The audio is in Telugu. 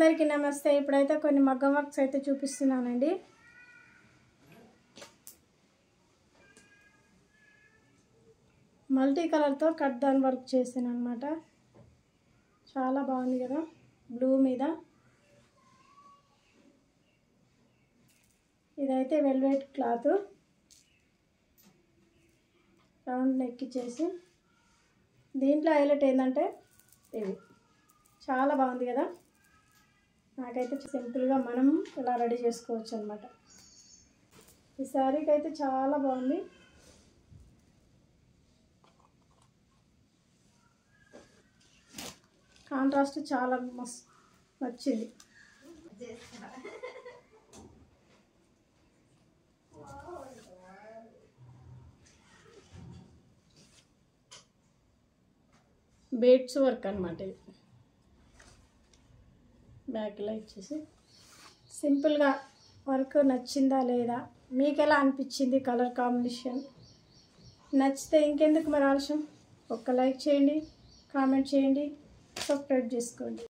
అందరికీ నమస్తే. ఇప్పుడైతే కొన్ని మగ్గం వర్క్స్ అయితే చూపిస్తున్నానండి. మల్టీ కలర్తో కట్ దాన్ వర్క్ చేసాను అనమాట. చాలా బాగుంది కదా, బ్లూ మీద. ఇదైతే వెల్వెట్ క్లాత్, రౌండ్ నెక్ చేసి. దీంట్లో హైలైట్ ఏంటంటే ఇవి చాలా బాగుంది కదా. నాకైతే సింపుల్గా మనం ఇలా రెడీ చేసుకోవచ్చు అనమాట. ఈ శారీకి అయితే చాలా బాగుంది. కాంట్రాస్ట్ చాలా మస్తు నచ్చింది. బేట్స్ వర్క్ అనమాట. ఇది బ్యాక్ ఇలా ఇచ్చేసి సింపుల్గా వర్క్ నచ్చిందా లేదా, మీకు ఎలా అనిపించింది కలర్ కాంబినేషన్? నచ్చితే ఇంకెందుకు మరి ఆలస్యం, ఒక్క లైక్ చేయండి, కామెంట్ చేయండి, సబ్స్క్రైబ్ చేసుకోండి.